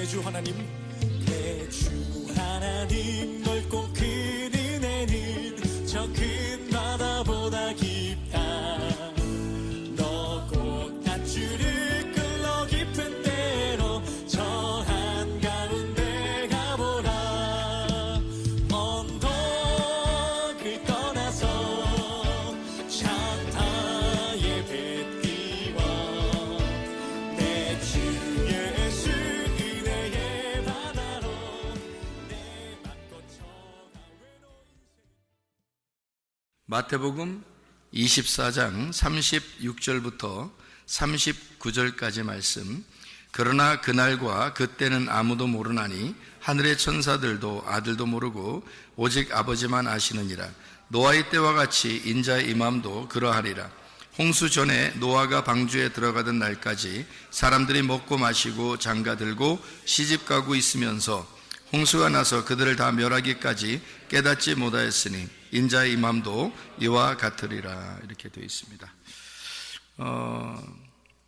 내 주 하나님, 내 주 하나님 넓고 큰 은혜는 저 큰 바다보다 깊다. 너 곧 밧줄을 끌러 깊은 데로 저 한가운데 가보라. 언덕을 떠나서 창타에 배 띄워 내 주 예수 은혜의 바다로 내 맘 거쳐가 외로운 마태복음 24장 36절부터 39절까지 말씀. 그러나 그날과 그때는 아무도 모르나니 하늘의 천사들도 아들도 모르고 오직 아버지만 아시느니라. 노아의 때와 같이 인자의 임함도 그러하리라. 홍수 전에 노아가 방주에 들어가던 날까지 사람들이 먹고 마시고 장가들고 시집가고 있으면서 홍수가 나서 그들을 다 멸하기까지 깨닫지 못하였으니 인자의 임함도 이와 같으리라. 이렇게 되어 있습니다.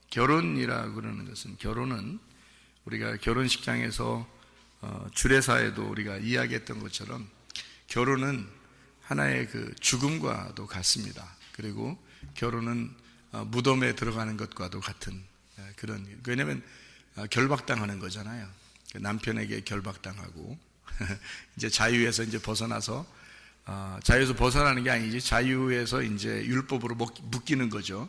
결혼이라고 그러는 것은, 결혼은 우리가 결혼식장에서 주례사에도 우리가 이야기했던 것처럼 결혼은 하나의 그 죽음과도 같습니다. 그리고 결혼은 무덤에 들어가는 것과도 같은 그런, 왜냐하면 결박당하는 거잖아요. 남편에게 결박당하고 이제 자유에서 이제 벗어나서 자유에서 벗어나는 게 아니지, 자유에서 이제 율법으로 묶이는 거죠.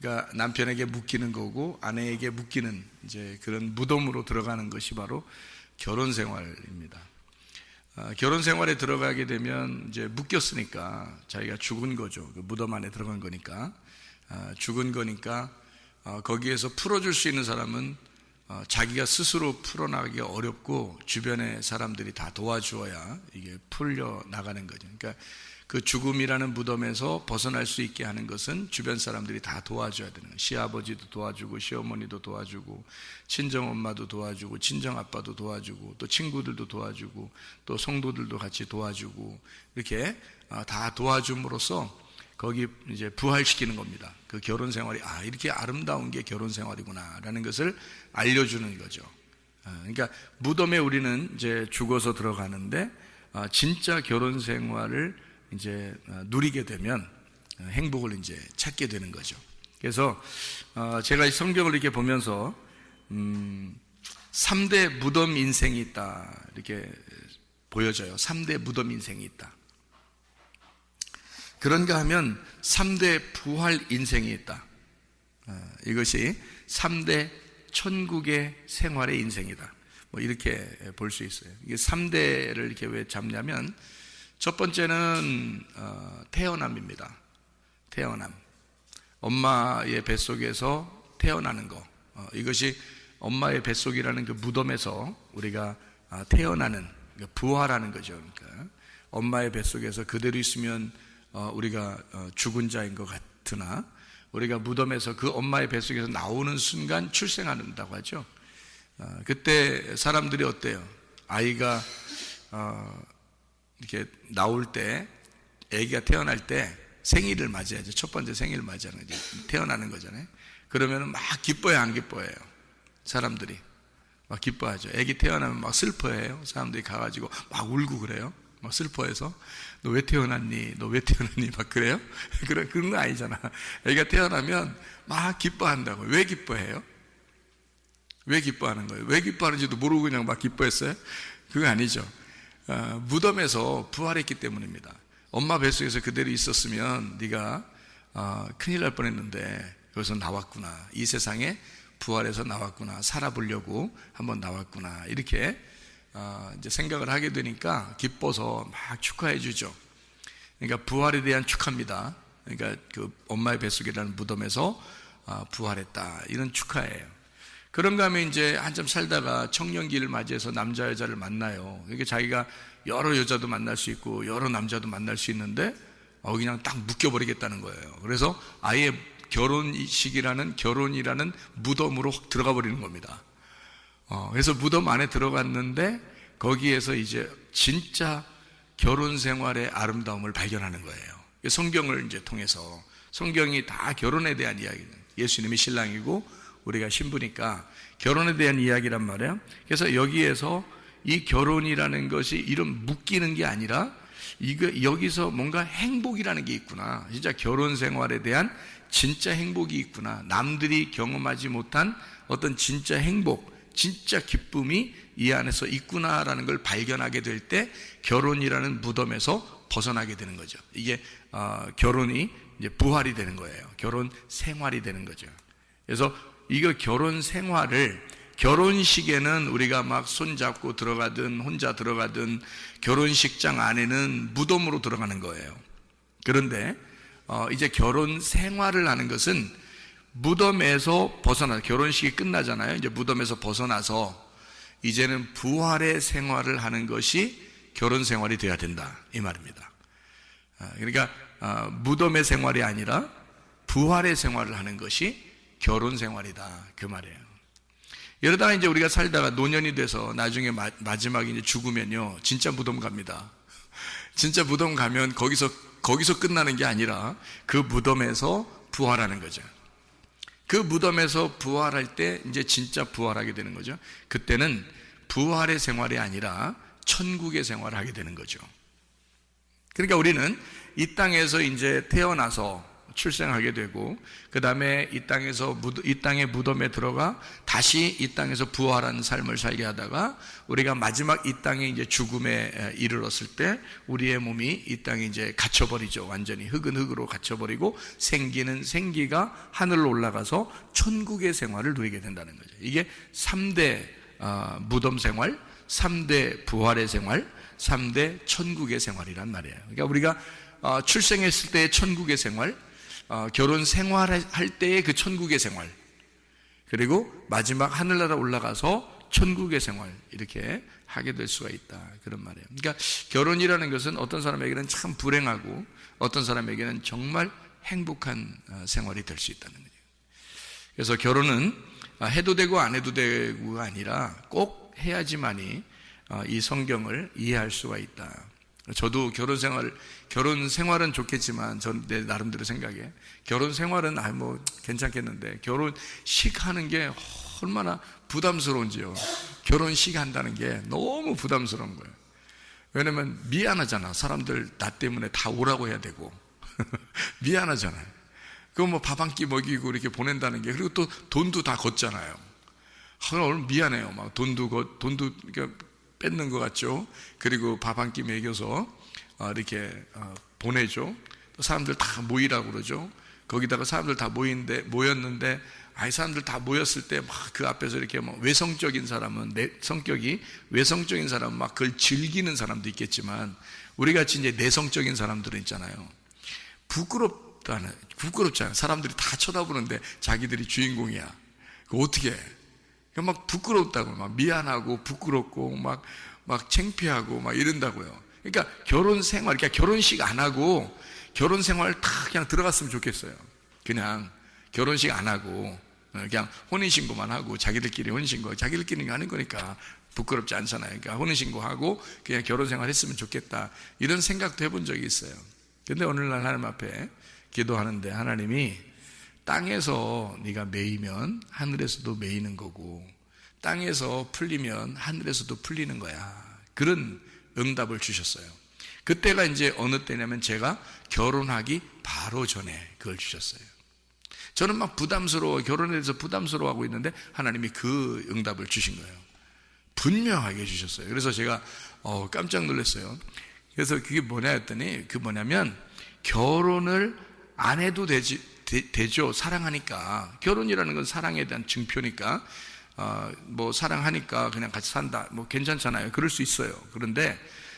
그러니까 남편에게 묶이는 거고 아내에게 묶이는 이제 그런 무덤으로 들어가는 것이 바로 결혼 생활입니다. 결혼 생활에 들어가게 되면 이제 묶였으니까 자기가 죽은 거죠. 그 무덤 안에 들어간 거니까, 죽은 거니까 거기에서 풀어줄 수 있는 사람은 자기가 스스로 풀어나가기 어렵고 주변의 사람들이 다 도와주어야 이게 풀려 나가는 거죠. 그러니까 그 죽음이라는 무덤에서 벗어날 수 있게 하는 것은 주변 사람들이 다 도와줘야 되는 거예요. 시아버지도 도와주고 시어머니도 도와주고 친정엄마도 도와주고 친정아빠도 도와주고 또 친구들도 도와주고 또 성도들도 같이 도와주고 이렇게 다 도와줌으로써 거기 이제 부활시키는 겁니다. 그 결혼 생활이 이렇게 아름다운 게 결혼 생활이구나라는 것을 알려주는 거죠. 그러니까 무덤에 우리는 이제 죽어서 들어가는데 진짜 결혼 생활을 이제 누리게 되면 행복을 이제 찾게 되는 거죠. 그래서 제가 성경을 이렇게 보면서 3대 무덤 인생이 있다 이렇게 보여져요. 3대 무덤 인생이 있다. 그런가 하면 3대 부활 인생이 있다. 이것이 3대 천국의 생활의 인생이다. 뭐 이렇게 볼 수 있어요. 이게 3대를 이렇게 왜 잡냐면, 첫 번째는 태어남입니다. 태어남. 엄마의 뱃속에서 태어나는 거. 이것이 엄마의 뱃속이라는 그 무덤에서 우리가 태어나는, 부활하는 거죠. 그러니까 엄마의 뱃속에서 그대로 있으면 우리가 죽은 자인 것 같으나, 우리가 무덤에서 그 엄마의 뱃속에서 나오는 순간 출생한다고 하죠. 그때 사람들이 어때요? 아이가 이렇게 나올 때, 아기가 태어날 때 생일을 맞이하죠. 첫 번째 생일을 맞이하는 거죠. 태어나는 거잖아요. 그러면 막 기뻐해요, 안 기뻐해요? 사람들이 막 기뻐하죠. 아기 태어나면 막 슬퍼해요. 사람들이 가가지고 막 울고 그래요. 막 슬퍼해서 너 왜 태어났니? 너 왜 태어났니? 막 그래요? 그런 거 아니잖아. 애가 태어나면 막 기뻐한다고. 왜 기뻐해요? 왜 기뻐하는 거예요? 왜 기뻐하는지도 모르고 그냥 막 기뻐했어요? 그거 아니죠. 무덤에서 부활했기 때문입니다. 엄마 뱃속에서 그대로 있었으면 네가 큰일 날 뻔했는데 여기서 나왔구나. 이 세상에 부활해서 나왔구나. 살아보려고 한번 나왔구나. 이렇게 이제 생각을 하게 되니까 기뻐서 막 축하해 주죠. 그러니까 부활에 대한 축하입니다. 그러니까 그 엄마의 뱃속이라는 무덤에서 부활했다, 이런 축하예요. 그런가 하면 이제 한참 살다가 청년기를 맞이해서 남자 여자를 만나요. 그러니까 자기가 여러 여자도 만날 수 있고 여러 남자도 만날 수 있는데 그냥 딱 묶여버리겠다는 거예요. 그래서 아예 결혼이라는 무덤으로 확 들어가 버리는 겁니다. 그래서 무덤 안에 들어갔는데 거기에서 이제 진짜 결혼 생활의 아름다움을 발견하는 거예요. 성경을 이제 통해서, 성경이 다 결혼에 대한 이야기는, 예수님이 신랑이고 우리가 신부니까 결혼에 대한 이야기란 말이에요. 그래서 여기에서 이 결혼이라는 것이 이런 묶이는 게 아니라 여기서 뭔가 행복이라는 게 있구나. 진짜 결혼 생활에 대한 진짜 행복이 있구나. 남들이 경험하지 못한 어떤 진짜 행복, 진짜 기쁨이 이 안에서 있구나라는 걸 발견하게 될 때 결혼이라는 무덤에서 벗어나게 되는 거죠. 이게 결혼이 이제 부활이 되는 거예요. 결혼 생활이 되는 거죠. 그래서 이거 결혼 생활을, 결혼식에는 우리가 막 손잡고 들어가든 혼자 들어가든 결혼식장 안에는 무덤으로 들어가는 거예요. 그런데 이제 결혼 생활을 하는 것은 무덤에서 벗어나, 결혼식이 끝나잖아요. 이제 무덤에서 벗어나서 이제는 부활의 생활을 하는 것이 결혼 생활이 되어야 된다, 이 말입니다. 그러니까 무덤의 생활이 아니라 부활의 생활을 하는 것이 결혼 생활이다, 그 말이에요. 이러다가 이제 우리가 살다가 노년이 돼서 나중에 마지막에 이제 죽으면요, 진짜 무덤 갑니다. 진짜 무덤 가면 거기서 끝나는 게 아니라 그 무덤에서 부활하는 거죠. 그 무덤에서 부활할 때 이제 진짜 부활하게 되는 거죠. 그때는 부활의 생활이 아니라 천국의 생활을 하게 되는 거죠. 그러니까 우리는 이 땅에서 이제 태어나서 출생하게 되고, 그 다음에 이 땅의 무덤에 들어가 다시 이 땅에서 부활한 삶을 살게 하다가 우리가 마지막 이 땅에 이제 죽음에 이르렀을 때 우리의 몸이 이 땅에 이제 갇혀버리죠. 완전히 흙은 흙으로 갇혀버리고 생기는 생기가 하늘로 올라가서 천국의 생활을 누리게 된다는 거죠. 이게 3대 무덤 생활, 3대 부활의 생활, 3대 천국의 생활이란 말이에요. 그러니까 우리가 출생했을 때의 천국의 생활, 결혼 생활할 때의 그 천국의 생활, 그리고 마지막 하늘나라 올라가서 천국의 생활, 이렇게 하게 될 수가 있다, 그런 말이에요. 그러니까 결혼이라는 것은 어떤 사람에게는 참 불행하고 어떤 사람에게는 정말 행복한 생활이 될 수 있다는 거예요. 그래서 결혼은 해도 되고 안 해도 되고가 아니라 꼭 해야지만이 이 성경을 이해할 수가 있다. 저도 결혼 생활은 좋겠지만, 전 내 나름대로 생각에 결혼 생활은 뭐 괜찮겠는데 결혼식 하는 게 얼마나 부담스러운지요. 결혼식 한다는 게 너무 부담스러운 거예요. 왜냐면 미안하잖아. 사람들 나 때문에 다 오라고 해야 되고 미안하잖아요. 그거 뭐 밥 한 끼 먹이고 이렇게 보낸다는 게, 그리고 또 돈도 다 걷잖아요. 오늘 미안해요. 막 돈도 뺏는 것 같죠. 그리고 밥 한 끼 먹여서 이렇게 보내죠. 또 사람들 다 모이라고 그러죠. 거기다가 사람들 다 모였는데, 사람들 다 모였을 때 막 그 앞에서 이렇게 뭐 외성적인 사람은, 내 성격이 외성적인 사람은 막 그걸 즐기는 사람도 있겠지만, 우리 같이 이제 내성적인 사람들은 있잖아요. 부끄럽잖아요. 사람들이 다 쳐다보는데 자기들이 주인공이야. 그거 어떻게 해? 막 부끄럽다고, 막 미안하고 부끄럽고 막 창피하고 막 이런다고요. 그러니까 결혼 생활, 그러니까 결혼식 안 하고 결혼 생활 다 그냥 들어갔으면 좋겠어요. 그냥 결혼식 안 하고 그냥 혼인신고만 하고, 자기들끼리 혼인신고, 자기들끼리 하는 거니까 부끄럽지 않잖아요. 그러니까 혼인신고하고 그냥 결혼 생활 했으면 좋겠다, 이런 생각도 해본 적이 있어요. 근데 오늘날 하나님 앞에 기도하는데 하나님이 땅에서 네가 매이면 하늘에서도 매이는 거고, 땅에서 풀리면 하늘에서도 풀리는 거야, 그런 응답을 주셨어요. 그때가 이제 어느 때냐면 제가 결혼하기 바로 전에 그걸 주셨어요. 저는 막 결혼에 대해서 부담스러워하고 있는데 하나님이 그 응답을 주신 거예요. 분명하게 주셨어요. 그래서 제가 깜짝 놀랐어요. 그래서 그게 뭐냐 했더니, 뭐냐면 결혼을 안 해도 되죠. 사랑하니까. 결혼이라는 건 사랑에 대한 증표니까, 뭐 사랑하니까 그냥 같이 산다, 뭐 괜찮잖아요. 그럴 수 있어요. 그런데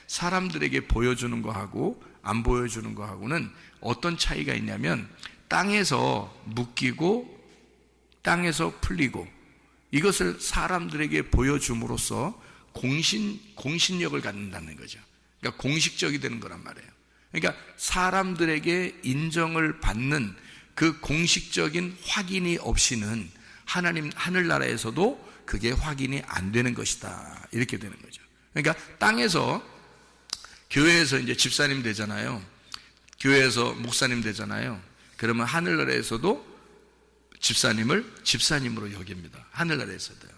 사람들에게 보여주는 거하고 안 보여주는 거하고는 어떤 차이가 있냐면, 땅에서 묶이고 땅에서 풀리고, 이것을 사람들에게 보여줌으로써 공신력을 갖는다는 거죠. 그러니까 공식적이 되는 거란 말이에요. 그러니까 사람들에게 인정을 받는 그 공식적인 확인이 없이는 하늘나라에서도 그게 확인이 안 되는 것이다, 이렇게 되는 거죠. 그러니까 땅에서, 교회에서 이제 집사님 되잖아요. 교회에서 목사님 되잖아요. 그러면 하늘나라에서도 집사님을 집사님으로 여깁니다. 하늘나라에서도요.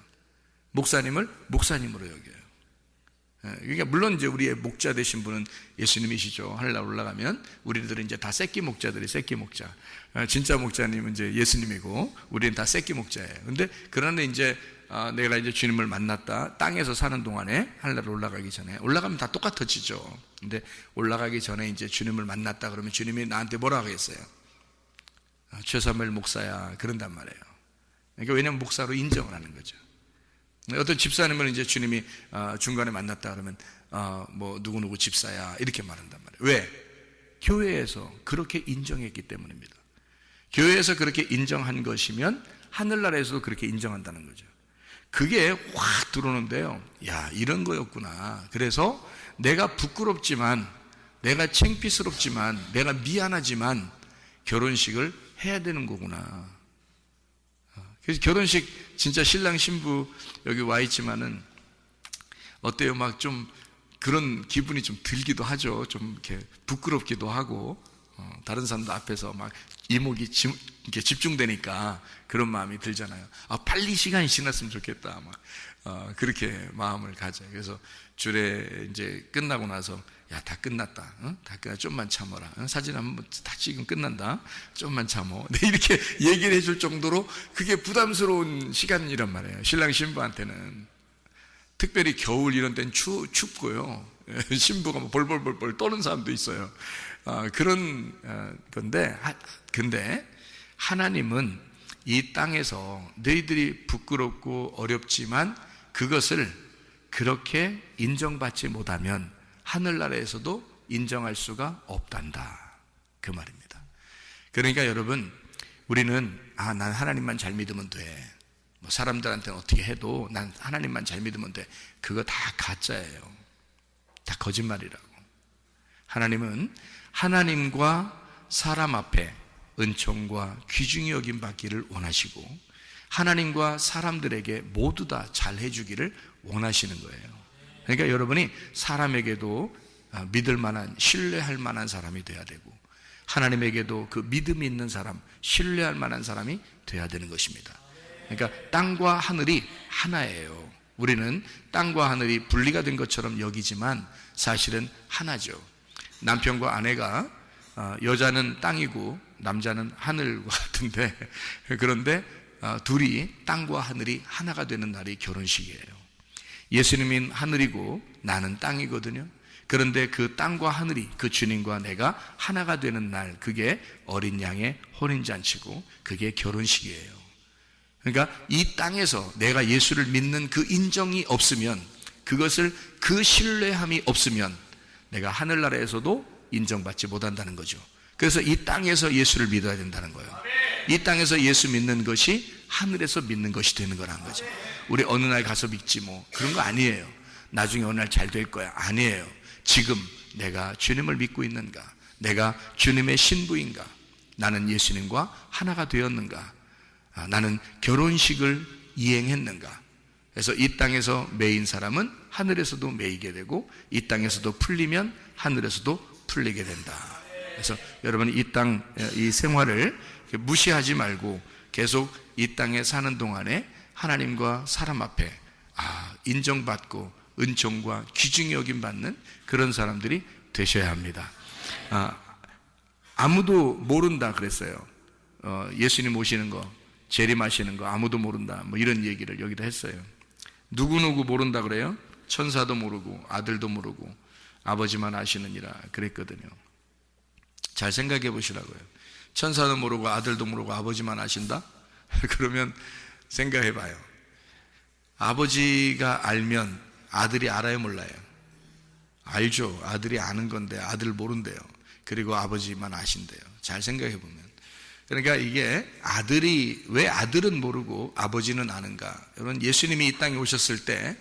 목사님을 목사님으로 여겨요. 그러니까 물론 이제 우리의 목자 되신 분은 예수님이시죠. 하늘나라 올라가면 우리들은 이제 다 새끼 목자들이 새끼 목자. 진짜 목자님은 이제 예수님이고 우리는 다 새끼 목자예요. 근데 그러나 이제 내가 이제 주님을 만났다. 땅에서 사는 동안에 하늘나라 올라가기 전에 올라가면 다 똑같아지죠. 근데 올라가기 전에 이제 주님을 만났다 그러면 주님이 나한테 뭐라 하겠어요? 최사무엘 목사야 그런단 말이에요. 그러니까 왜냐하면 목사로 인정을 하는 거죠. 어떤 집사님을 이제 주님이 중간에 만났다 그러면 뭐 누구누구 집사야 이렇게 말한단 말이에요. 왜? 교회에서 그렇게 인정했기 때문입니다. 교회에서 그렇게 인정한 것이면 하늘나라에서도 그렇게 인정한다는 거죠. 그게 확 들어오는데요. 야, 이런 거였구나. 그래서 내가 부끄럽지만, 내가 창피스럽지만, 내가 미안하지만 결혼식을 해야 되는 거구나. 그래서 결혼식 진짜 신랑 신부 여기 와 있지만은 어때요? 막 좀 그런 기분이 좀 들기도 하죠. 좀 이렇게 부끄럽기도 하고 다른 사람들 앞에서 막 이목이 이렇게 집중되니까 그런 마음이 들잖아요. 빨리 시간이 지났으면 좋겠다. 막 그렇게 마음을 가져요. 그래서 주례 이제 끝나고 나서 야, 다 끝났다. 다 끝나. 좀만 참아라. 사진 한번 다 지금 끝난다. 좀만 참어. 네, 이렇게 얘기를 해줄 정도로 그게 부담스러운 시간이란 말이에요. 신랑 신부한테는. 특별히 겨울 이런 때는 춥고요. 신부가 뭐 벌벌벌벌 떠는 사람도 있어요. 그런 건데, 근데 하나님은 이 땅에서 너희들이 부끄럽고 어렵지만 그것을 그렇게 인정받지 못하면 하늘나라에서도 인정할 수가 없단다. 그 말입니다. 그러니까 여러분, 우리는 난 하나님만 잘 믿으면 돼. 뭐 사람들한테는 어떻게 해도 난 하나님만 잘 믿으면 돼. 그거 다 가짜예요. 다 거짓말이라고. 하나님은 하나님과 사람 앞에 은총과 귀중히 여김 받기를 원하시고 하나님과 사람들에게 모두 다 잘해주기를 원하시는 거예요. 그러니까 여러분이 사람에게도 믿을 만한, 신뢰할 만한 사람이 돼야 되고 하나님에게도 그 믿음이 있는 사람, 신뢰할 만한 사람이 돼야 되는 것입니다. 그러니까 땅과 하늘이 하나예요. 우리는 땅과 하늘이 분리가 된 것처럼 여기지만 사실은 하나죠. 남편과 아내가 여자는 땅이고 남자는 하늘과 같은데 그런데 둘이 땅과 하늘이 하나가 되는 날이 결혼식이에요. 예수님은 하늘이고 나는 땅이거든요. 그런데 그 땅과 하늘이 그 주님과 내가 하나가 되는 날, 그게 어린 양의 혼인잔치고 그게 결혼식이에요. 그러니까 이 땅에서 내가 예수를 믿는 그 인정이 없으면, 그것을 그 신뢰함이 없으면 내가 하늘나라에서도 인정받지 못한다는 거죠. 그래서 이 땅에서 예수를 믿어야 된다는 거예요. 이 땅에서 예수 믿는 것이 하늘에서 믿는 것이 되는 거라는 거죠. 우리 어느 날 가서 믿지 뭐 그런 거 아니에요. 나중에 어느 날 잘 될 거야. 아니에요. 지금 내가 주님을 믿고 있는가? 내가 주님의 신부인가? 나는 예수님과 하나가 되었는가? 나는 결혼식을 이행했는가? 그래서 이 땅에서 매인 사람은 하늘에서도 매이게 되고 이 땅에서도 풀리면 하늘에서도 풀리게 된다. 그래서 여러분 이 땅, 이 생활을 무시하지 말고 계속 이 땅에 사는 동안에 하나님과 사람 앞에 인정받고 은총과 귀중히 여김 받는 그런 사람들이 되셔야 합니다. 아무도 모른다 그랬어요. 예수님 오시는 거, 재림하시는 거 아무도 모른다, 뭐 이런 얘기를 여기다 했어요. 누구누구 모른다 그래요? 천사도 모르고 아들도 모르고 아버지만 아시느니라 그랬거든요. 잘 생각해 보시라고요. 천사도 모르고 아들도 모르고 아버지만 아신다? 그러면 생각해 봐요. 아버지가 알면 아들이 알아요, 몰라요? 알죠. 아들이 아는 건데 아들 모른대요. 그리고 아버지만 아신대요. 잘 생각해 보면. 그러니까 이게 아들이, 왜 아들은 모르고 아버지는 아는가? 여러분, 예수님이 이 땅에 오셨을 때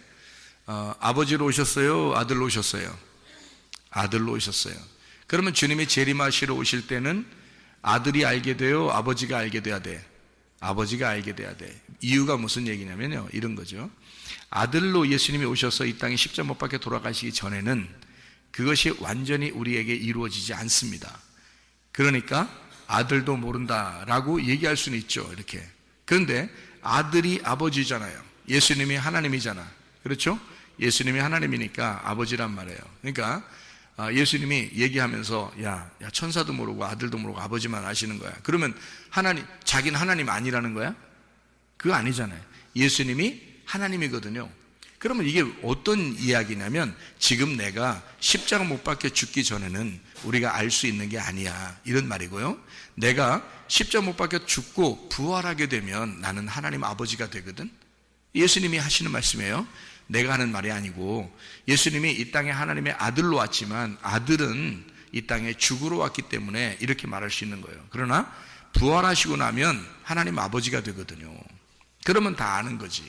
아버지로 오셨어요? 아들로 오셨어요? 아들로 오셨어요. 그러면 주님이 재림하시러 오실 때는 아들이 알게 돼요? 아버지가 알게 돼야 돼? 아버지가 알게 돼야 돼. 이유가 무슨 얘기냐면요, 이런 거죠. 아들로 예수님이 오셔서 이 땅에 십자 못 박혀 돌아가시기 전에는 그것이 완전히 우리에게 이루어지지 않습니다. 그러니까 아들도 모른다라고 얘기할 수는 있죠. 이렇게 그런데 아들이 아버지잖아요. 예수님이 하나님이잖아. 그렇죠? 예수님이 하나님이니까 아버지란 말이에요. 그러니까 예수님이 얘기하면서 야 천사도 모르고 아들도 모르고 아버지만 아시는 거야. 그러면 자기는 하나님 아니라는 거야? 그거 아니잖아요. 예수님이 하나님이거든요. 그러면 이게 어떤 이야기냐면 지금 내가 십자가 못 박혀 죽기 전에는 우리가 알 수 있는 게 아니야, 이런 말이고요. 내가 십자가 못 박혀 죽고 부활하게 되면 나는 하나님 아버지가 되거든. 예수님이 하시는 말씀이에요. 내가 하는 말이 아니고, 예수님이 이 땅에 하나님의 아들로 왔지만 아들은 이 땅에 죽으러 왔기 때문에 이렇게 말할 수 있는 거예요. 그러나 부활하시고 나면 하나님 아버지가 되거든요. 그러면 다 아는 거지.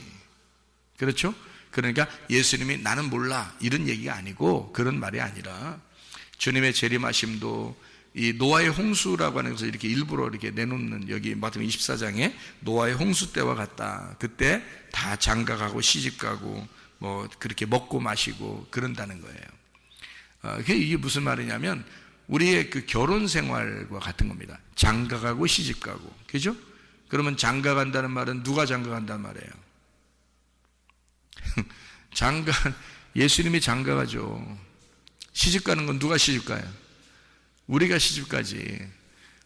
그렇죠? 그러니까 예수님이 나는 몰라 이런 얘기가 아니고, 그런 말이 아니라 주님의 재림하심도 이 노아의 홍수라고 하는 것을 이렇게 일부러 이렇게 내놓는, 여기 마태복음 24장에 노아의 홍수 때와 같다. 그때 다 장가가고 시집가고 뭐 그렇게 먹고 마시고 그런다는 거예요. 이게 무슨 말이냐면 우리의 그 결혼 생활과 같은 겁니다. 장가가고 시집가고, 그죠? 그러면 장가간다는 말은 누가 장가간다는 말이에요? 예수님이 장가가죠. 시집가는 건 누가 시집가요? 우리가 시집가지.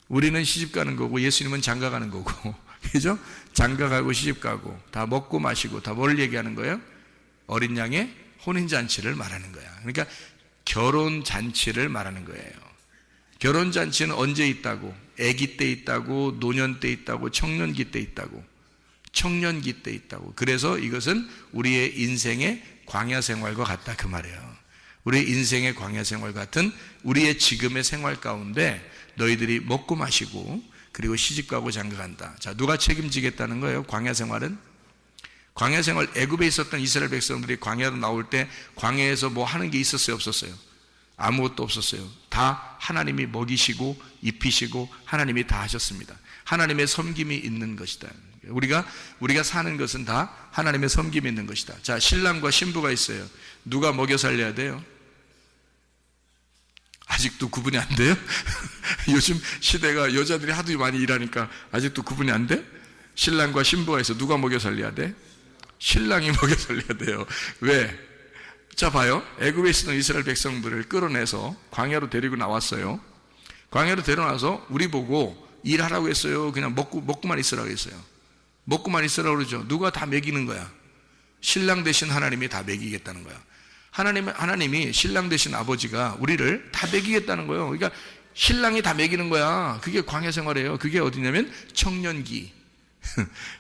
우리는 시집가는 거고 예수님은 장가가는 거고, 그죠? 장가가고 시집가고 다 먹고 마시고 다 뭘 얘기하는 거예요? 어린 양의 혼인잔치를 말하는 거야. 그러니까 결혼잔치를 말하는 거예요. 결혼잔치는 언제 있다고? 아기 때 있다고, 노년 때 있다고, 청년기 때 있다고, 청년기 때 있다고. 그래서 이것은 우리의 인생의 광야 생활과 같다, 그 말이에요. 우리의 인생의 광야 생활 같은 우리의 지금의 생활 가운데 너희들이 먹고 마시고 그리고 시집가고 장가간다. 자, 누가 책임지겠다는 거예요? 광야 생활은? 광야 생활, 애굽에 있었던 이스라엘 백성들이 광야로 나올 때 광야에서 뭐 하는 게 있었어요, 없었어요? 아무것도 없었어요. 다 하나님이 먹이시고 입히시고 하나님이 다 하셨습니다. 하나님의 섬김이 있는 것이다. 우리가 사는 것은 다 하나님의 섬김이 있는 것이다. 자, 신랑과 신부가 있어요. 누가 먹여 살려야 돼요? 아직도 구분이 안 돼요? 요즘 시대가 여자들이 하도 많이 일하니까 아직도 구분이 안 돼? 신랑과 신부가 있어. 누가 먹여 살려야 돼? 신랑이 먹여 살려야 돼요. 왜? 자, 봐요. 애굽에 있었던 이스라엘 백성들을 끌어내서 광야로 데리고 나왔어요. 광야로 데려나서 우리 보고 일하라고 했어요? 그냥 먹고만 있으라고 했어요? 먹고만 있으라고 그러죠. 누가 다 먹이는 거야? 신랑 되신 하나님이 다 먹이겠다는 거야. 하나님이 신랑 되신 아버지가 우리를 다 먹이겠다는 거예요. 그러니까 신랑이 다 먹이는 거야. 그게 광야 생활이에요. 그게 어디냐면 청년기.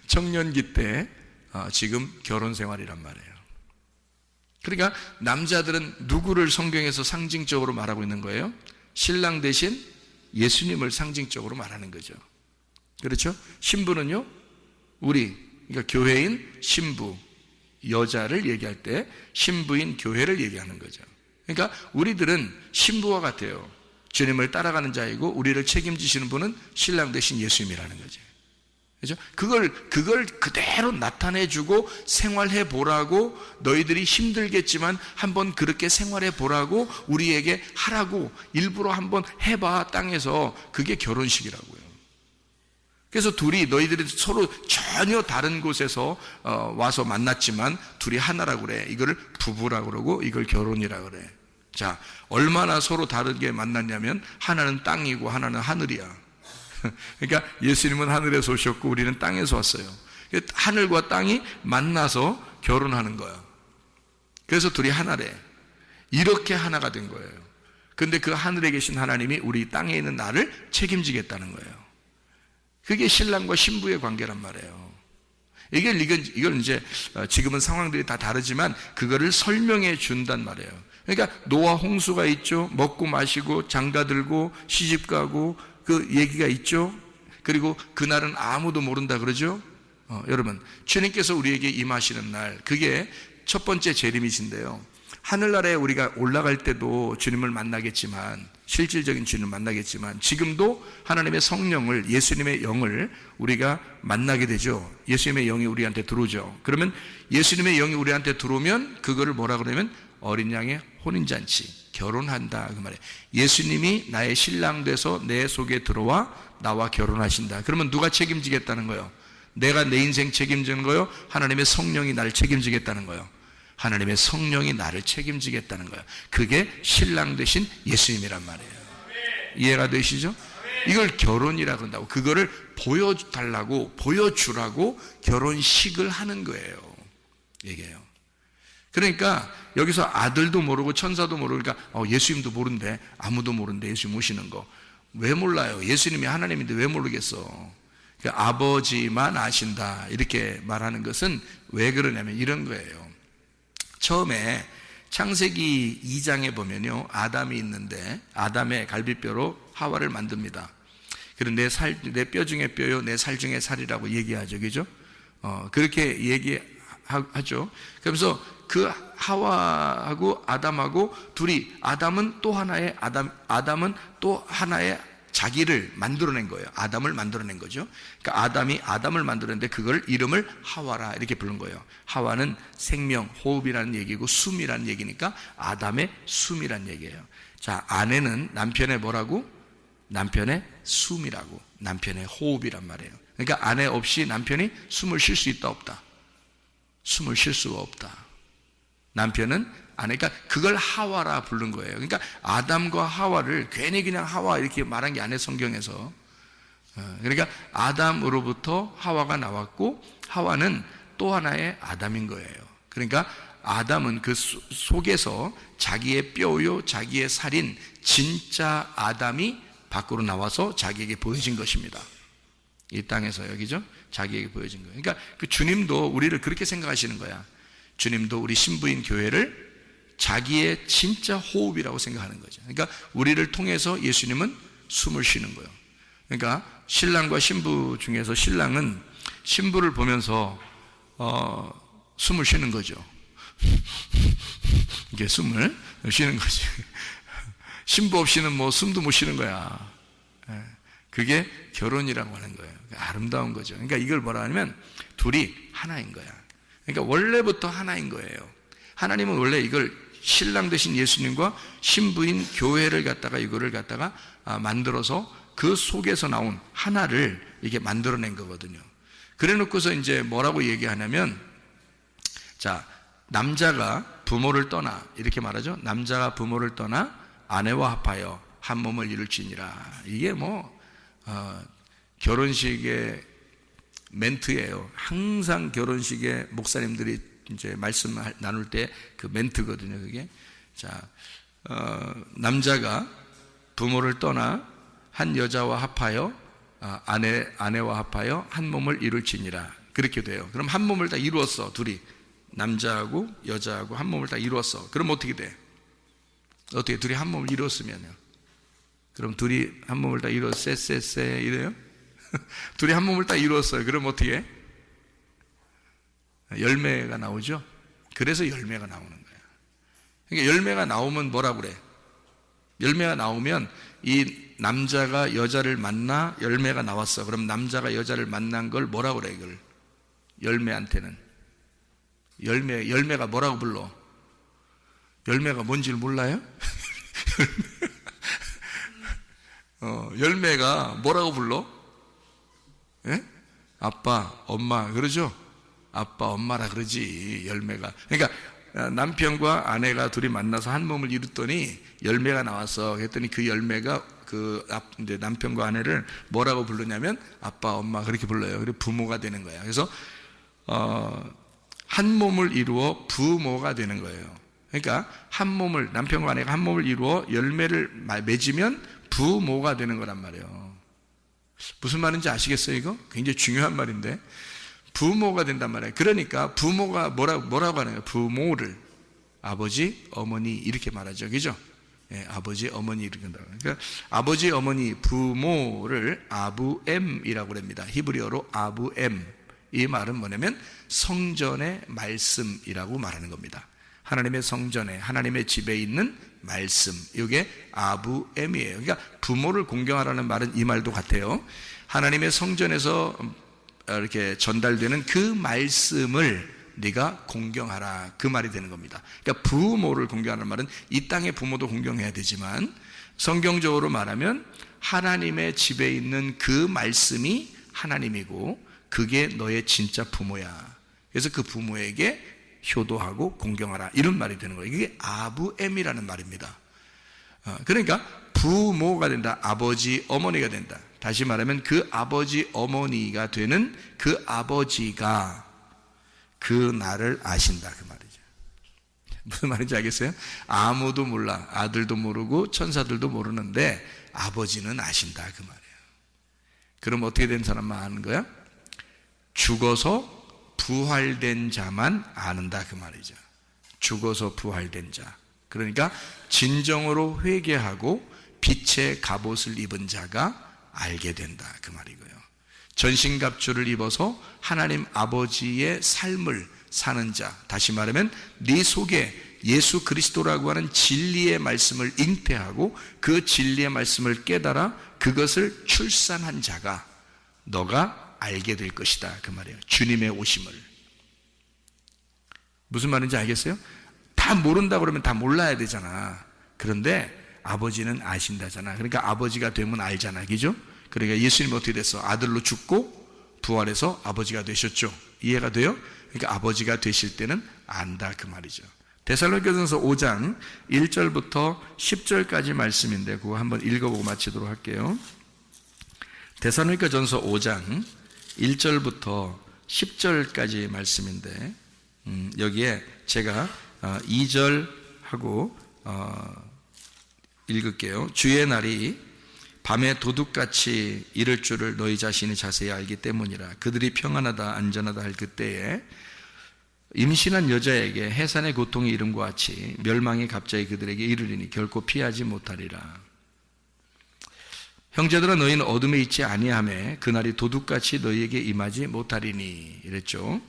청년기 때 지금 결혼 생활이란 말이에요. 그러니까 남자들은 누구를 성경에서 상징적으로 말하고 있는 거예요? 신랑 대신 예수님을 상징적으로 말하는 거죠. 그렇죠? 신부는요, 그러니까 교회인 신부, 여자를 얘기할 때 신부인 교회를 얘기하는 거죠. 그러니까 우리들은 신부와 같아요. 주님을 따라가는 자이고 우리를 책임지시는 분은 신랑 대신 예수님이라는 거죠. 그죠? 그걸 그대로 나타내주고 생활해 보라고, 너희들이 힘들겠지만 한번 그렇게 생활해 보라고 우리에게 하라고, 일부러 한번 해봐, 땅에서. 그게 결혼식이라고요. 그래서 너희들이 서로 전혀 다른 곳에서 와서 만났지만 둘이 하나라고 그래. 이거를 부부라고 그러고 이걸 결혼이라고 그래. 자, 얼마나 서로 다르게 만났냐면 하나는 땅이고 하나는 하늘이야. 그러니까 예수님은 하늘에서 오셨고 우리는 땅에서 왔어요. 하늘과 땅이 만나서 결혼하는 거야. 그래서 둘이 하나래. 이렇게 하나가 된 거예요. 그런데 그 하늘에 계신 하나님이 우리 땅에 있는 나를 책임지겠다는 거예요. 그게 신랑과 신부의 관계란 말이에요. 이걸 이제 지금은 상황들이 다 다르지만 그거를 설명해 준단 말이에요. 그러니까 노아 홍수가 있죠. 먹고 마시고 장가들고 시집가고 그 얘기가 있죠. 그리고 그날은 아무도 모른다 그러죠. 여러분, 주님께서 우리에게 임하시는 날, 그게 첫 번째 재림이신데요. 하늘나라에 우리가 올라갈 때도 주님을 만나겠지만, 실질적인 주님을 만나겠지만, 지금도 하나님의 성령을, 예수님의 영을 우리가 만나게 되죠. 예수님의 영이 우리한테 들어오죠. 그러면 예수님의 영이 우리한테 들어오면 그거를 뭐라 그러냐면 어린 양의 혼인잔치, 결혼한다, 그 말이에요. 예수님이 나의 신랑 돼서 내 속에 들어와 나와 결혼하신다. 그러면 누가 책임지겠다는 거예요? 내가 내 인생 책임지는 거요? 하나님의 성령이 나를 책임지겠다는 거요. 하나님의 성령이 나를 책임지겠다는 거예요. 그게 신랑 되신 예수님이란 말이에요. 이해가 되시죠? 이걸 결혼이라 한다고. 그거를 보여달라고, 보여주라고 결혼식을 하는 거예요. 얘기해요. 그러니까 여기서 아들도 모르고 천사도 모르고, 그러니까 예수님도 모른대. 아무도 모른대. 예수님 오시는 거. 왜 몰라요? 예수님이 하나님인데 왜 모르겠어? 그러니까 아버지만 아신다. 이렇게 말하는 것은 왜 그러냐면 이런 거예요. 처음에 창세기 2장에 보면요, 아담이 있는데 아담의 갈비뼈로 하와를 만듭니다. 그런데 내 뼈 중에 뼈요, 내 살 중에 살이라고 얘기하죠, 그죠? 그렇게 얘기하죠. 그러면서 그 하와하고 아담하고 둘이, 아담은 또 하나의 아담은 또 하나의 자기를 만들어낸 거예요. 아담을 만들어낸 거죠. 그러니까 아담이 아담을 만들었는데 그걸 이름을 하와라 이렇게 부른 거예요. 하와는 생명, 호흡이라는 얘기고 숨이라는 얘기니까 아담의 숨이라는 얘기예요. 자, 아내는 남편의 뭐라고? 남편의 숨이라고, 남편의 호흡이란 말이에요. 그러니까 아내 없이 남편이 숨을 쉴 수 있다 없다? 숨을 쉴 수가 없다. 남편은 아내, 그러니까 그걸 하와라 부른 거예요. 그러니까 아담과 하와를 괜히 그냥 하와 이렇게 말한 게 아니에요, 성경에서. 그러니까 아담으로부터 하와가 나왔고 하와는 또 하나의 아담인 거예요. 그러니까 아담은 그 속에서 자기의 뼈요 자기의 살인 진짜 아담이 밖으로 나와서 자기에게 보여진 것입니다. 이 땅에서 여기죠? 자기에게 보여진 거예요. 그러니까 그 주님도 우리를 그렇게 생각하시는 거야. 주님도 우리 신부인 교회를 자기의 진짜 호흡이라고 생각하는 거죠. 그러니까 우리를 통해서 예수님은 숨을 쉬는 거예요. 그러니까 신랑과 신부 중에서 신랑은 신부를 보면서 숨을 쉬는 거죠. 이게 숨을 쉬는 거지. 신부 없이는 뭐 숨도 못 쉬는 거야. 그게 결혼이라고 하는 거예요. 아름다운 거죠. 그러니까 이걸 뭐라 하냐면 둘이 하나인 거야. 그러니까 원래부터 하나인 거예요. 하나님은 원래 이걸 신랑 되신 예수님과 신부인 교회를 갖다가 이거를 갖다가 만들어서 그 속에서 나온 하나를 이렇게 만들어낸 거거든요. 그래 놓고서 이제 뭐라고 얘기하냐면, 자, 남자가 부모를 떠나, 이렇게 말하죠. 남자가 부모를 떠나 아내와 합하여 한 몸을 이룰지니라. 이게 결혼식의 멘트예요. 항상 결혼식에 목사님들이 이제 말씀 나눌 때 그 멘트거든요, 그게. 자, 남자가 부모를 떠나 한 여자와 합하여, 아내와 합하여 한 몸을 이룰지니라. 그렇게 돼요. 그럼 한 몸을 다 이루었어, 둘이. 남자하고 여자하고 한 몸을 다 이루었어. 그럼 어떻게 돼? 어떻게, 둘이 한 몸을 이루었으면요? 그럼 둘이 한 몸을 다 쎄 이래요? 둘이 한 몸을 다 이루었어요. 그럼 어떻게 해? 열매가 나오죠? 그래서 열매가 나오는 거예요. 그러니까 열매가 나오면 뭐라고 그래? 열매가 나오면 이 남자가 여자를 만나 열매가 나왔어. 그럼 남자가 여자를 만난 걸 뭐라고 그래, 이걸? 열매한테는. 열매가 뭐라고 불러? 열매가 뭔지를 몰라요? 열매가 뭐라고 불러? 예? 아빠, 엄마, 그러죠? 아빠, 엄마라 그러지, 열매가. 그러니까 남편과 아내가 둘이 만나서 한 몸을 이뤘더니 열매가 나왔어. 그랬더니 그 열매가 이제 남편과 아내를 뭐라고 부르냐면 아빠, 엄마 그렇게 불러요. 그리고 부모가 되는 거야. 그래서 한 몸을 이루어 부모가 되는 거예요. 그러니까 한 몸을, 남편과 아내가 한 몸을 이루어 열매를 맺으면 부모가 되는 거란 말이에요. 무슨 말인지 아시겠어요, 이거? 굉장히 중요한 말인데. 부모가 된단 말이에요. 그러니까 부모가 뭐라고 하는 거예요? 부모를 아버지, 어머니 이렇게 말하죠, 그죠? 예, 아버지, 어머니 이렇게 한다고. 그러니까 아버지, 어머니, 부모를 아부엠이라고 합니다. 히브리어로 아부엠. 이 말은 뭐냐면 성전의 말씀이라고 말하는 겁니다. 하나님의 성전에, 하나님의 집에 있는 말씀, 이게 아부엠이에요. 그러니까 부모를 공경하라는 말은 이 말도 같아요. 하나님의 성전에서 이렇게 전달되는 그 말씀을 네가 공경하라, 그 말이 되는 겁니다. 그러니까 부모를 공경하는 말은 이 땅의 부모도 공경해야 되지만 성경적으로 말하면 하나님의 집에 있는 그 말씀이 하나님이고 그게 너의 진짜 부모야. 그래서 그 부모에게 효도하고 공경하라, 이런 말이 되는 거예요. 이게 아부엠이라는 말입니다. 그러니까 부모가 된다, 아버지 어머니가 된다. 다시 말하면 그 아버지 어머니가 되는 그 아버지가 그 나를 아신다, 그 말이죠. 무슨 말인지 알겠어요? 아무도 몰라, 아들도 모르고 천사들도 모르는데 아버지는 아신다, 그 말이에요. 그럼 어떻게 된 사람만 아는 거야? 죽어서 부활된 자만 아는다, 그 말이죠. 죽어서 부활된 자, 그러니까 진정으로 회개하고 빛의 갑옷을 입은 자가 알게 된다, 그 말이고요. 전신갑주를 입어서 하나님 아버지의 삶을 사는 자, 다시 말하면 네 속에 예수 그리스도라고 하는 진리의 말씀을 잉태하고 그 진리의 말씀을 깨달아 그것을 출산한 자가 너가 알게 될 것이다, 그 말이에요. 주님의 오심을. 무슨 말인지 알겠어요? 다 모른다 그러면 다 몰라야 되잖아. 그런데 아버지는 아신다잖아. 그러니까 아버지가 되면 알잖아, 그죠? 그러니까 예수님은 어떻게 됐어? 아들로 죽고 부활해서 아버지가 되셨죠. 이해가 돼요? 그러니까 아버지가 되실 때는 안다, 그 말이죠. 데살로니가전서 5장 1절부터 10절까지 말씀인데 그거 한번 읽어보고 마치도록 할게요. 데살로니가전서 5장 1절부터 10절까지 말씀인데 여기에 제가 2절하고 읽을게요. 주의 날이 밤에 도둑같이 이를 줄을 너희 자신이 자세히 알기 때문이라. 그들이 평안하다 안전하다 할 그때에 임신한 여자에게 해산의 고통이 이름과 같이 멸망이 갑자기 그들에게 이르리니 결코 피하지 못하리라. 형제들아, 너희는 어둠에 있지 아니하매 그날이 도둑같이 너희에게 임하지 못하리니, 이랬죠.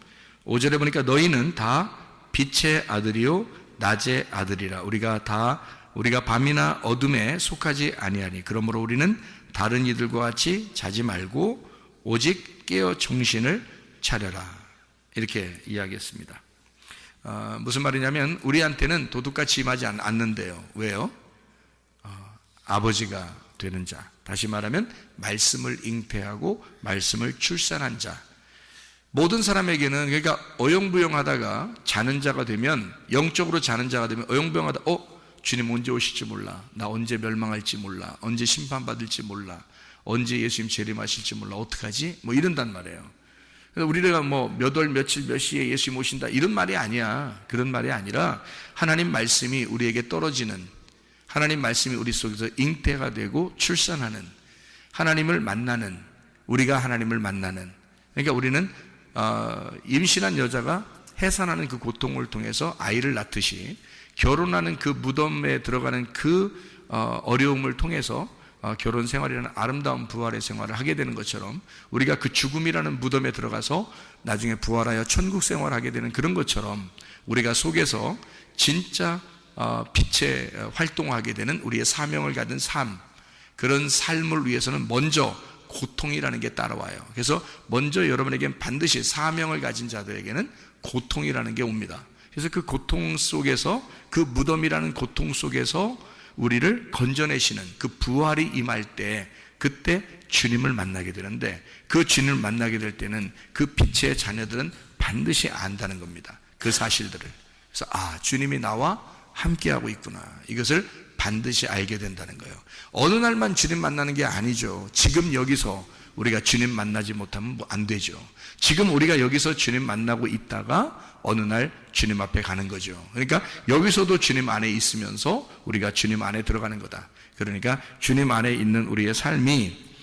5절에 보니까 너희는 다 빛의 아들이요 낮의 아들이라. 우리가 밤이나 어둠에 속하지 아니하니 그러므로 우리는 다른 이들과 같이 자지 말고 오직 깨어 정신을 차려라, 이렇게 이야기했습니다. 무슨 말이냐면 우리한테는 도둑같이 임하지 않는데요. 왜요? 아버지가 되는 자, 다시 말하면 말씀을 잉태하고 말씀을 출산한 자, 모든 사람에게는, 그러니까 어영부영하다가 자는 자가 되면, 영적으로 자는 자가 되면 어영부영하다, 주님 언제 오실지 몰라, 나 언제 멸망할지 몰라, 언제 심판받을지 몰라, 언제 예수님 재림하실지 몰라, 어떡하지? 뭐 이런단 말이에요. 그래서 우리가 뭐 몇 월 며칠 몇 시에 예수님 오신다 이런 말이 아니야. 그런 말이 아니라 하나님 말씀이 우리에게 떨어지는, 하나님 말씀이 우리 속에서 잉태가 되고 출산하는, 하나님을 만나는, 우리가 하나님을 만나는, 그러니까 우리는 임신한 여자가 해산하는 그 고통을 통해서 아이를 낳듯이 결혼하는 그 무덤에 들어가는 그 어려움을 통해서 결혼 생활이라는 아름다운 부활의 생활을 하게 되는 것처럼 우리가 그 죽음이라는 무덤에 들어가서 나중에 부활하여 천국 생활을 하게 되는 그런 것처럼 우리가 속에서 진짜 빛의 활동하게 되는 우리의 사명을 가진 삶, 그런 삶을 위해서는 먼저 고통이라는 게 따라와요. 그래서 먼저 여러분에게는 반드시 사명을 가진 자들에게는 고통이라는 게 옵니다. 그래서 그 고통 속에서, 그 무덤이라는 고통 속에서 우리를 건져내시는 그 부활이 임할 때, 그때 주님을 만나게 되는데, 그 주님을 만나게 될 때는 그 빛의 자녀들은 반드시 안다는 겁니다. 그 사실들을. 그래서 주님이 나와 함께하고 있구나, 이것을 반드시 알게 된다는 거예요. 어느 날만 주님 만나는 게 아니죠. 지금 여기서 우리가 주님 만나지 못하면 안 되죠. 지금 우리가 여기서 주님 만나고 있다가 어느 날 주님 앞에 가는 거죠. 그러니까 여기서도 주님 안에 있으면서 우리가 주님 안에 들어가는 거다. 그러니까 주님 안에 있는 우리의 삶이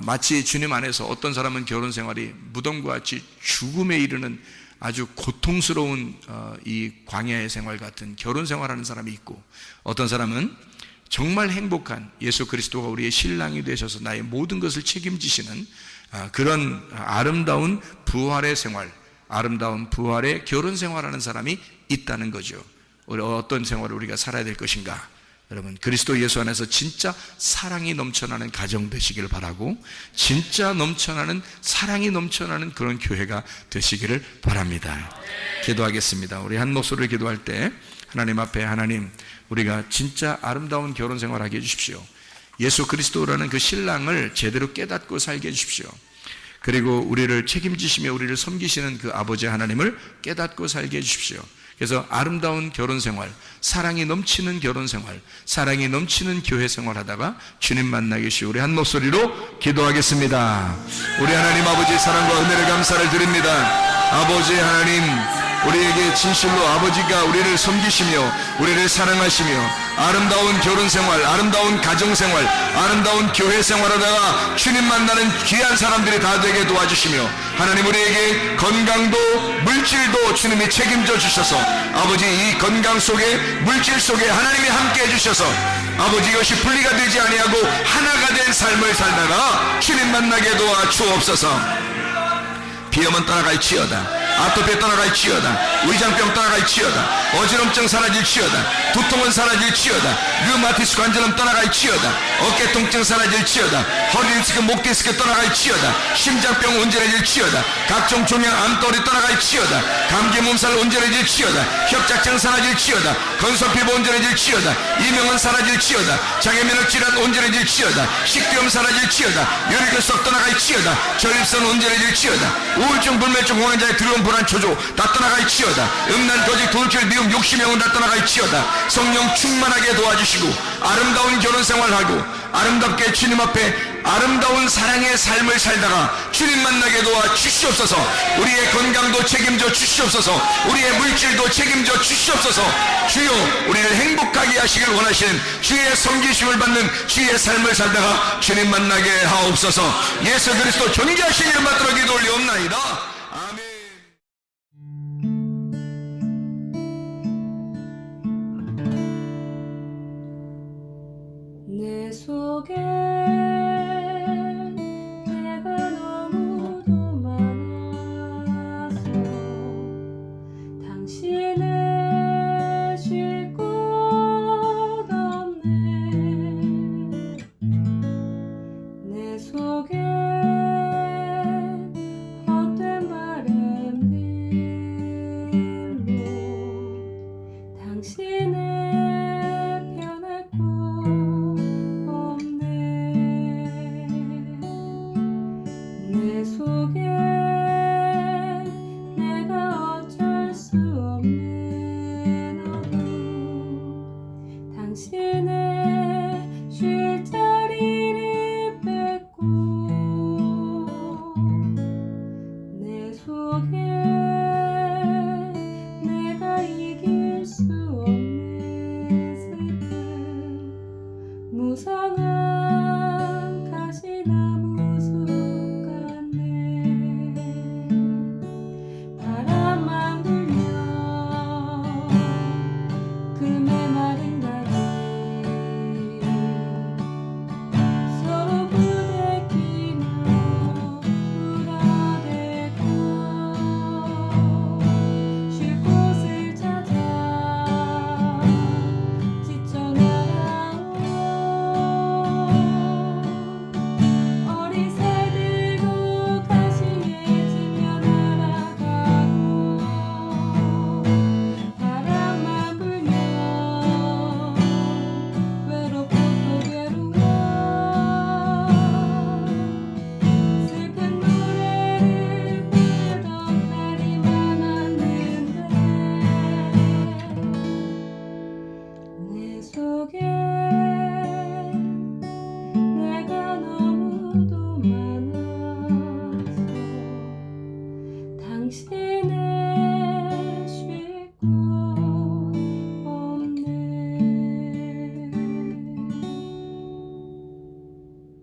마치 주님 안에서, 어떤 사람은 결혼 생활이 무덤과 같이 죽음에 이르는 아주 고통스러운 이 광야의 생활 같은 결혼 생활하는 사람이 있고, 어떤 사람은 정말 행복한 예수 그리스도가 우리의 신랑이 되셔서 나의 모든 것을 책임지시는 그런 아름다운 부활의 생활, 아름다운 부활의 결혼 생활하는 사람이 있다는 거죠. 우리 어떤 생활을 우리가 살아야 될 것인가? 여러분, 그리스도 예수 안에서 진짜 사랑이 넘쳐나는 가정 되시기를 바라고, 진짜 넘쳐나는 사랑이 넘쳐나는 그런 교회가 되시기를 바랍니다. 기도하겠습니다. 우리 한 목소리를 기도할 때 하나님 앞에, 하나님, 우리가 진짜 아름다운 결혼 생활하게 해주십시오. 예수 그리스도라는 그 신랑을 제대로 깨닫고 살게 해주십시오. 그리고 우리를 책임지시며 우리를 섬기시는 그 아버지 하나님을 깨닫고 살게 해주십시오. 그래서 아름다운 결혼 생활, 사랑이 넘치는 결혼 생활, 사랑이 넘치는 교회 생활 하다가 주님 만나게 하시오. 우리 한 목소리로 기도하겠습니다. 우리 하나님 아버지의 사랑과 은혜를 감사를 드립니다. 아버지 하나님, 우리에게 진실로 아버지가 우리를 섬기시며 우리를 사랑하시며 아름다운 결혼 생활, 아름다운 가정 생활, 아름다운 교회 생활하다가 주님 만나는 귀한 사람들이 다 되게 도와주시며 하나님 우리에게 건강도 물질도 주님이 책임져 주셔서 아버지 이 건강 속에 물질 속에 하나님이 함께 해주셔서 아버지 이것이 분리가 되지 아니하고 하나가 된 삶을 살다가 주님 만나게 도와 주옵소서. 비염은 떠나갈지어다. 아토피 떠나갈지어다. 의장병 떠나갈지어다. 어지럼증 사라질지어다. 두통은 사라질지어다. 류마티스 관절염 떠나갈지어다. 어깨 통증 사라질지어다. 허리 디스크, 목 디스크 떠나갈지어다. 심장병 온전해질지어다. 각종 종양 암돌이 떠나갈지어다. 감기 몸살 온전해질지어다. 협착증 사라질지어다. 건선피부 온전해질지어다. 이명은 사라질지어다. 장애면역 질환 온전해질지어다. 식도염 사라질지어다. 혈액결석 떠나갈지어다. 전립선 온전해질지어다. 우울증, 불면증, 공황장애, 두려움, 불안, 초조 다 떠나갈지어다. 음란, 거짓, 돈줄, 미움, 욕심, 영혼 다 떠나갈지어다. 성령 충만하게 도와주시고 아름다운 결혼생활하고 아름답게 주님 앞에 아름다운 사랑의 삶을 살다가 주님 만나게 도와 주시옵소서. 우리의 건강도 책임져 주시옵소서. 우리의 물질도 책임져 주시옵소서. 주여 우리를 행복하게 하시길 원하시는 주의 섬기심을 받는 주의 삶을 살다가 주님 만나게 하옵소서. 예수 그리스도 존귀하신 이름 받들어 기도 올리옵나이다. 아멘. 내 속에